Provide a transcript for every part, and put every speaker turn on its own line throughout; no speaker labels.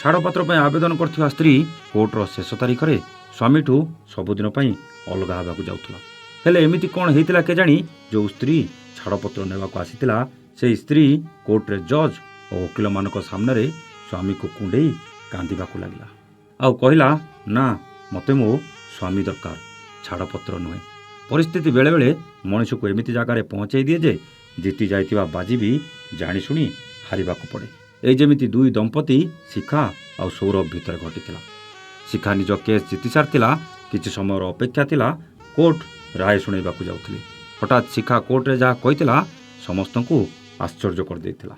ଛାଡ଼ପତ୍ର ପାଇଁ ଆବେଦନ କରିଥିବା ସ୍ତ୍ରୀ କୋର୍ଟର ଶେଷ ତାରିଖରେ ସ୍ୱାମୀଠୁ ସବୁଦିନ ପାଇଁ ଅଲଗା ହେବାକୁ ଯାଉଥିଲା। ହେଲେ ଏମିତି କ'ଣ ହେଇଥିଲା କେଜାଣି, ଯେଉଁ ସ୍ତ୍ରୀ ଛାଡ଼ପତ୍ର ନେବାକୁ ଆସିଥିଲା ସେହି ସ୍ତ୍ରୀ କୋର୍ଟରେ ଜଜ୍ ଓ ଓକିଲମାନଙ୍କ ସାମ୍ନାରେ ସ୍ୱାମୀକୁ କୁଣ୍ଡେଇ କାନ୍ଦିବାକୁ ଲାଗିଲା। ଆଉ କହିଲା, ନା, ମୋତେ ମୋ ସ୍ୱାମୀ ଦରକାର, ଛାଡ଼ପତ୍ର ନୁହେଁ। ପରିସ୍ଥିତି ବେଳେବେଳେ ମଣିଷକୁ ଏମିତି ଜାଗାରେ ପହଞ୍ଚାଇ ଦିଏ ଯେ ଜିତି ଯାଇଥିବା ବାଜି ବି ଜାଣିଶୁଣି ହାରିବାକୁ ପଡ଼େ। ଏଇ ଯେମିତି ଦୁଇ ଦମ୍ପତି ଶିଖା ଆଉ ସୌରଭ ଭିତରେ ଘଟିଥିଲା। ଶିଖା ନିଜ କେସ୍ ଜିତି ସାରିଥିଲା। କିଛି ସମୟର ଅପେକ୍ଷା ଥିଲା। କୋର୍ଟ ରାୟ ଶୁଣାଇବାକୁ ଯାଉଥିଲେ। ହଠାତ୍ ଶିଖା କୋର୍ଟରେ ଯାହା କହିଥିଲା ସମସ୍ତଙ୍କୁ ଆଶ୍ଚର୍ଯ୍ୟ କରିଦେଇଥିଲା।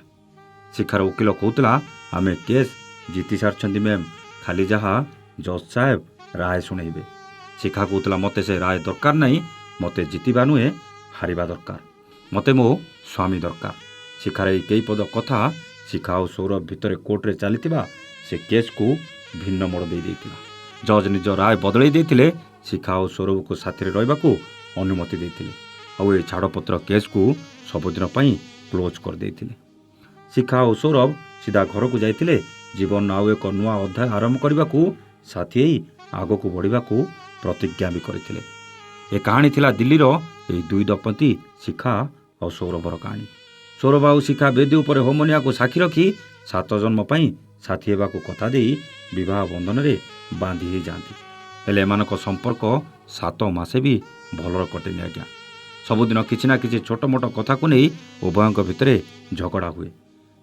ଶିଖାର ଓକିଲ କହୁଥିଲା, ଆମେ କେସ୍ ଜିତି ସାରିଛନ୍ତି ମ୍ୟାମ୍, ଖାଲି ଯାହା ଜଜ୍ ସାହେବ ରାୟ ଶୁଣାଇବେ। ଶିଖା କହୁଥିଲା, ମୋତେ ସେ ରାୟ ଦରକାର ନାହିଁ, ମୋତେ ଜିତିବା ନୁହେଁ, ହାରିବା ଦରକାର, ମୋତେ ମୋ ସ୍ୱାମୀ ଦରକାର। ଶିଖାର ଏଇ କେଇ ପଦ କଥା ଶିଖା ଓ ସୌରଭ ଭିତରେ କୋର୍ଟରେ ଚାଲିଥିବା ସେ କେସ୍କୁ ଭିନ୍ନ ମୋଡ଼ ଦେଇଥିଲା। ଜଜ୍ ନିଜ ରାୟ ବଦଳାଇ ଦେଇଥିଲେ। ଶିଖା ଓ ସୌରଭକୁ ସାଥିରେ ରହିବାକୁ ଅନୁମତି ଦେଇଥିଲେ ଆଉ ଏ ଛାଡ଼ପତ୍ର କେସ୍କୁ ସବୁଦିନ ପାଇଁ କ୍ଲୋଜ୍ କରିଦେଇଥିଲେ। ଶିଖା ଓ ସୌରଭ ସିଧା ଘରକୁ ଯାଇଥିଲେ। ଜୀବନର ଆଉ ଏକ ନୂଆ ଅଧ୍ୟାୟ ଆରମ୍ଭ କରିବାକୁ, ସାଥୀ ହେଇ ଆଗକୁ ବଢ଼ିବାକୁ ପ୍ରତିଜ୍ଞା ବି କରିଥିଲେ। ଏ କାହାଣୀ ଥିଲା ଦିଲ୍ଲୀର ଏହି ଦୁଇ ଦମ୍ପତି ଶିଖା ଆଉ ସୌରଭର କାହାଣୀ। ସୌରଭ ଆଉ ଶିଖା ବେଦୀ ଉପରେ ହୋମନିଆକୁ ସାକ୍ଷୀ ରଖି 7 ଜନ୍ମ ପାଇଁ ସାଥୀ ହେବାକୁ କଥା ଦେଇ ବିବାହ ବନ୍ଧନରେ ବାନ୍ଧି ହୋଇଯାଆନ୍ତି। ହେଲେ ଏମାନଙ୍କ ସମ୍ପର୍କ 7 ମାସେ ବି ଭଲରେ କଟେନି ଆଜ୍ଞା। ସବୁଦିନ କିଛି ନା କିଛି ଛୋଟ ମୋଟ କଥାକୁ ନେଇ ଉଭୟଙ୍କ ଭିତରେ ଝଗଡ଼ା ହୁଏ।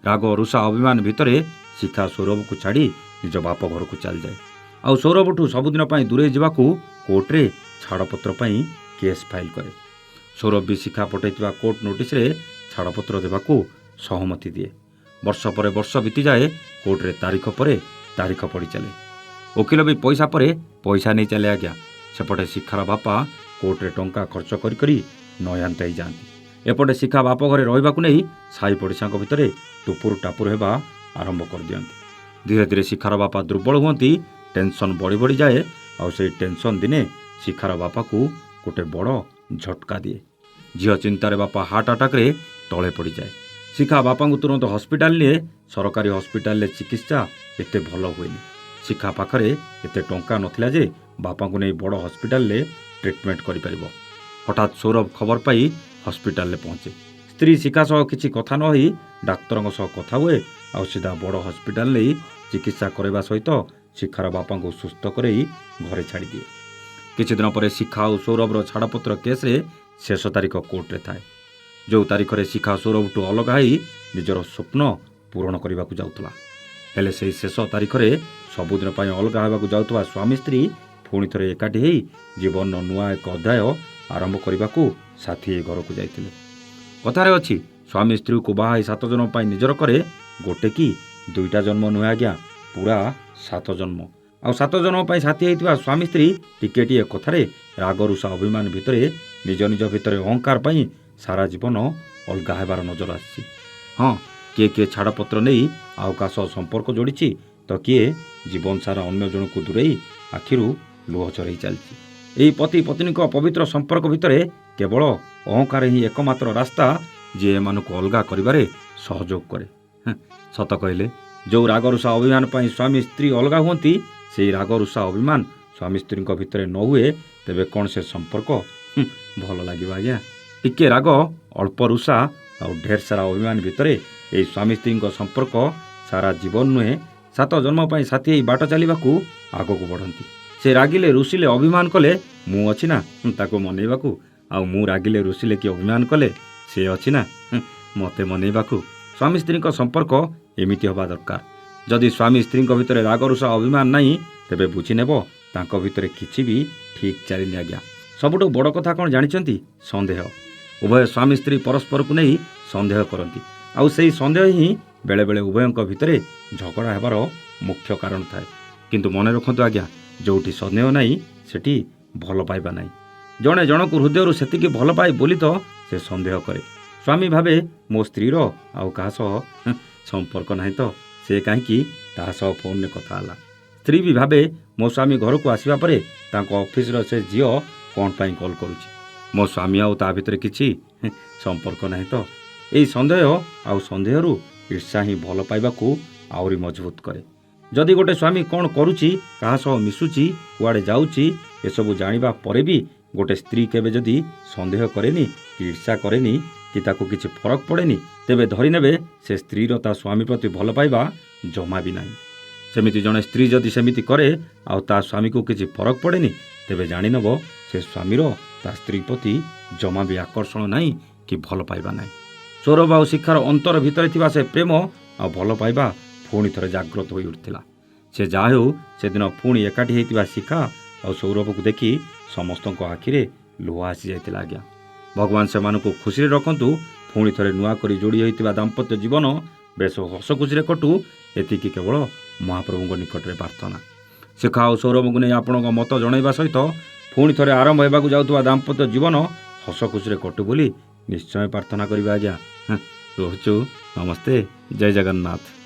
ରାଗ, ରୁଷା, ଅଭିମାନ ଭିତରେ ଶିଖା ସୌରଭକୁ ଛାଡ଼ି ନିଜ ବାପ ଘରକୁ ଚାଲିଯାଏ ଆଉ ସୌରଭଠୁ ସବୁଦିନ ପାଇଁ ଦୂରେଇ ଯିବାକୁ କୋର୍ଟରେ ଛାଡ଼ପତ୍ର ପାଇଁ କେସ୍ ଫାଇଲ୍ କରେ। ସୌରଭ ବି ଶିଖା ପଠାଇଥିବା କୋର୍ଟ ନୋଟିସ୍ରେ ଛାଡ଼ପତ୍ର ଦେବାକୁ ସହମତି ଦିଏ। ବର୍ଷ ପରେ ବର୍ଷ ବିତିଯାଏ। କୋର୍ଟରେ ତାରିଖ ପରେ ତାରିଖ ପଡ଼ି ଚାଲେ। ଓକିଲ ବି ପଇସା ପରେ ପଇସା ନେଇ ଚାଲେ ଆଜ୍ଞା। ସେପଟେ ଶିଖାର ବାପା କୋର୍ଟରେ ଟଙ୍କା ଖର୍ଚ୍ଚ କରି କରି ନୟାନ୍ତ ହେଇଯାଆନ୍ତି। ଏପଟେ ଶିଖା ବାପ ଘରେ ରହିବାକୁ ନେଇ ସାହି ପଡ଼ିଶାଙ୍କ ଭିତରେ ଟୁପୁର ଟାପୁର ହେବା ଆରମ୍ଭ କରିଦିଅନ୍ତି। ଧୀରେ ଧୀରେ ଶିଖାର ବାପା ଦୁର୍ବଳ ହୁଅନ୍ତି। ଟେନସନ୍ ବଢ଼ି ବଢ଼ିଯାଏ ଆଉ ସେଇ ଟେନସନ୍ ଦିନେ ଶିଖାର ବାପାକୁ ଗୋଟେ ବଡ଼ ଝଟକା ଦିଏ। ଝିଅ ଚିନ୍ତାରେ ବାପା ହାର୍ଟ ଆଟାକରେ ତଳେ ପଡ଼ିଯାଏ। ଶିଖା ବାପାଙ୍କୁ ତୁରନ୍ତ ହସ୍ପିଟାଲ ନିଏ। ସରକାରୀ ହସ୍ପିଟାଲରେ ଚିକିତ୍ସା ଏତେ ଭଲ ହୁଏନି। ଶିଖା ପାଖରେ ଏତେ ଟଙ୍କା ନଥିଲା ଯେ ବାପାଙ୍କୁ ନେଇ ବଡ଼ ହସ୍ପିଟାଲରେ ଟ୍ରିଟମେଣ୍ଟ କରିପାରିବ। ହଠାତ୍ ସୌରଭ ଖବର ପାଇ ହସ୍ପିଟାଲରେ ପହଞ୍ଚେ। ସ୍ତ୍ରୀ ଶିଖା ସହ କିଛି କଥା ନ ହୋଇ ଡାକ୍ତରଙ୍କ ସହ କଥା ହୁଏ ଆଉ ସିଧା ବଡ଼ ହସ୍ପିଟାଲ ନେଇ ଚିକିତ୍ସା କରାଇବା ସହିତ ଶିଖାର ବାପାଙ୍କୁ ସୁସ୍ଥ କରେଇ ଘରେ ଛାଡ଼ିଦିଏ। କିଛି ଦିନ ପରେ ଶିଖା ଆଉ ସୌରଭର ଛାଡ଼ପତ୍ର କେସ୍ରେ ଶେଷ ତାରିଖ କୋର୍ଟରେ ଥାଏ। ଯେଉଁ ତାରିଖରେ ଶିଖା ସୌରଭଠୁ ଅଲଗା ହୋଇ ନିଜର ସ୍ୱପ୍ନ ପୂରଣ କରିବାକୁ ଯାଉଥିଲା। ହେଲେ ସେହି ଶେଷ ତାରିଖରେ ସବୁଦିନ ପାଇଁ ଅଲଗା ହେବାକୁ ଯାଉଥିବା ସ୍ୱାମୀ ସ୍ତ୍ରୀ ପୁଣି ଥରେ ଏକାଠି ହୋଇ ଜୀବନର ନୂଆ ଏକ ଅଧ୍ୟାୟ ଆରମ୍ଭ କରିବାକୁ ସାଥୀ ହେଇ ଘରକୁ ଯାଇଥିଲେ। କଥାରେ ଅଛି, ସ୍ୱାମୀ ସ୍ତ୍ରୀକୁ ବାହା ହେଇ 7 ଜନ୍ମ ପାଇଁ ନିଜର କରେ। ଗୋଟେ କି 2ଟା ଜନ୍ମ ନୁହେଁ ଆଜ୍ଞା, ପୁରା 7 ଜନ୍ମ। ଆଉ 7 ଜନ୍ମ ପାଇଁ ସାଥୀ ହେଇଥିବା ସ୍ୱାମୀ ସ୍ତ୍ରୀ ଟିକେଟିଏ କଥାରେ, ରାଗ, ରୁଷା, ଅଭିମାନ ଭିତରେ ନିଜ ନିଜ ଭିତରେ ଅହଙ୍କାର ପାଇଁ ସାରା ଜୀବନ ଅଲଗା ହେବାର ନଜର ଆସିଛି। ହଁ, କିଏ କିଏ ଛାଡ଼ପତ୍ର ନେଇ ଆଉ କାହା ସହ ସମ୍ପର୍କ ଯୋଡ଼ିଛି ତ କିଏ ଜୀବନ ସାରା ଅନ୍ୟ ଜଣକୁ ଦୂରେଇ ଆଖିରୁ ଲୁହ ଝରେଇ ଚାଲିଛି। ଏହି ପତି ପତ୍ନୀଙ୍କ ପବିତ୍ର ସମ୍ପର୍କ ଭିତରେ କେବଳ ଅହଙ୍କାର ହିଁ ଏକମାତ୍ର ରାସ୍ତା ଯିଏ ଏମାନଙ୍କୁ ଅଲଗା କରିବାରେ ସହଯୋଗ କରେ। ସତ କହିଲେ, ଯେଉଁ ରାଗ, ରୁଷା, ଅଭିମାନ ପାଇଁ ସ୍ୱାମୀ ସ୍ତ୍ରୀ ଅଲଗା ହୁଅନ୍ତି, ସେହି ରାଗ, ରୁଷା, ଅଭିମାନ ସ୍ୱାମୀ ସ୍ତ୍ରୀଙ୍କ ଭିତରେ ନ ହୁଏ ତେବେ କ'ଣ ସେ ସମ୍ପର୍କ ଭଲ ଲାଗିବ ଆଜ୍ଞା? ଟିକେ ରାଗ, ଅଳ୍ପ ରୁଷା ଆଉ ଢେର ସାରା ଅଭିମାନ ଭିତରେ ଏହି ସ୍ୱାମୀ ସ୍ତ୍ରୀଙ୍କ ସମ୍ପର୍କ ସାରା ଜୀବନ ନୁହେଁ, 7 ଜନ୍ମ ପାଇଁ ସାଥୀ ହେଇ ବାଟ ଚାଲିବାକୁ ଆଗକୁ ବଢ଼ନ୍ତି। ସେ ରାଗିଲେ, ରୁଷିଲେ, ଅଭିମାନ କଲେ, ମୁଁ ଅଛି ନା ତାକୁ ମନେଇବାକୁ। ଆଉ ମୁଁ ରାଗିଲେ, ରୁଷିଲେ କି ଅଭିମାନ କଲେ ସେ ଅଛି ନା ମୋତେ ମନେଇବାକୁ। ସ୍ୱାମୀ ସ୍ତ୍ରୀଙ୍କ ସମ୍ପର୍କ ଏମିତି ହେବା ଦରକାର। ଯଦି ସ୍ୱାମୀ ସ୍ତ୍ରୀଙ୍କ ଭିତରେ ରାଗ, ରୁଷା, ଅଭିମାନ ନାହିଁ ତେବେ ବୁଝିନେବ ତାଙ୍କ ଭିତରେ କିଛି ବି ଠିକ୍ ଚାଲିନି ଆଜ୍ଞା। ସବୁଠୁ ବଡ଼ କଥା କ'ଣ ଜାଣିଛନ୍ତି? ସନ୍ଦେହ। ଉଭୟ ସ୍ୱାମୀ ସ୍ତ୍ରୀ ପରସ୍ପରକୁ ନେଇ ସନ୍ଦେହ କରନ୍ତି ଆଉ ସେହି ସନ୍ଦେହ ହିଁ ବେଳେବେଳେ ଉଭୟଙ୍କ ଭିତରେ ଝଗଡ଼ା ହେବାର ମୁଖ୍ୟ କାରଣ ଥାଏ। କିନ୍ତୁ ମନେ ରଖନ୍ତୁ ଆଜ୍ଞା, ଯେଉଁଠି ସନ୍ଦେହ ନାହିଁ ସେଠି ଭଲ ପାଇବା ନାହିଁ। ଜଣେ ଜଣକୁ ହୃଦୟରୁ ସେତିକି ଭଲ ପାଏ ବୋଲି ତ ସେ ସନ୍ଦେହ କରେ। ସ୍ୱାମୀ ଭାବେ ମୋ ସ୍ତ୍ରୀର ଆଉ କାହା ସହ ସମ୍ପର୍କ ନାହିଁ ତ ସେ କାହିଁକି ତାହା ସହ ଫୋନ୍ରେ କଥା ହେଲା। ସ୍ତ୍ରୀ ବି ଭାବେ ମୋ ସ୍ୱାମୀ ଘରକୁ ଆସିବା ପରେ ତାଙ୍କ ଅଫିସର ସେ ଝିଅ କ'ଣ ପାଇଁ କଲ୍ କରୁଛି। ମୋ ସ୍ୱାମୀ ଆଉ ତା ଭିତରେ କିଛି ସମ୍ପର୍କ ନାହିଁ ତ। ଏହି ସନ୍ଦେହ ଆଉ ସନ୍ଦେହରୁ ଈର୍ଷା ହିଁ ଭଲ ପାଇବାକୁ ଆହୁରି ମଜବୁତ କରେ। ଯଦି ଗୋଟେ ସ୍ୱାମୀ କ'ଣ କରୁଛି, କାହା ସହ ମିଶୁଛି, କୁଆଡ଼େ ଯାଉଛି, ଏସବୁ ଜାଣିବା ପରେ ବି ଗୋଟେ ସ୍ତ୍ରୀ କେବେ ଯଦି ସନ୍ଦେହ କରେନି କି ଈର୍ଷା କରେନି କି ତାକୁ କିଛି ଫରକ ପଡ଼େନି, ତେବେ ଧରିନେବେ ସେ ସ୍ତ୍ରୀର ତା ସ୍ୱାମୀ ପ୍ରତି ଭଲ ପାଇବା ଜମା ବି ନାହିଁ। ସେମିତି ଜଣେ ସ୍ତ୍ରୀ ଯଦି ସେମିତି କରେ ଆଉ ତା ସ୍ୱାମୀକୁ କିଛି ଫରକ ପଡ଼େନି, ତେବେ ଜାଣିନେବ ସେ ସ୍ୱାମୀର ତା ସ୍ତ୍ରୀ ପ୍ରତି ଜମା ବି ଆକର୍ଷଣ ନାହିଁ କି ଭଲ ପାଇବା ନାହିଁ। ସୌରଭ ଆଉ ଶିଖାର ଅନ୍ତର ଭିତରେ ଥିବା ସେ ପ୍ରେମ ଆଉ ଭଲ ପାଇବା ପୁଣି ଥରେ ଜାଗ୍ରତ ହୋଇ ଉଠିଥିଲା। ସେ ଯାହା ହେଉ ସେଦିନ ପୁଣି ଏକାଠି ହୋଇଥିବା ଶିଖା ଆଉ ସୌରଭକୁ ଦେଖି ସମସ୍ତଙ୍କ ଆଖିରେ ଲୁହ ଆସିଯାଇଥିଲା। ଆଜ୍ଞା, ଭଗବାନ ସେମାନଙ୍କୁ ଖୁସିରେ ରଖନ୍ତୁ। ପୁଣି ଥରେ ନୂଆ କରି ଯୋଡ଼ି ହୋଇଥିବା ଦାମ୍ପତ୍ୟ ଜୀବନ ବେଶ ହସ ଖୁସିରେ କଟୁ, ଏତିକି କେବଳ ମହାପ୍ରଭୁଙ୍କ ନିକଟରେ ପ୍ରାର୍ଥନା। ଶିଖା ଆଉ ସୌରଭଙ୍କୁ ନେଇ ଆପଣଙ୍କ ମତ ଜଣାଇବା ସହିତ ପୁଣି ଥରେ ଆରମ୍ଭ ହେବାକୁ ଯାଉଥିବା ଦାମ୍ପତ୍ୟ ଜୀବନ ହସ ଖୁସିରେ କଟୁ ବୋଲି ନିଶ୍ଚୟ ପ୍ରାର୍ଥନା କରିବା। ଆଜ୍ଞା, ରହୁଛୁ। ନମସ୍ତେ, ଜୟ ଜଗନ୍ନାଥ।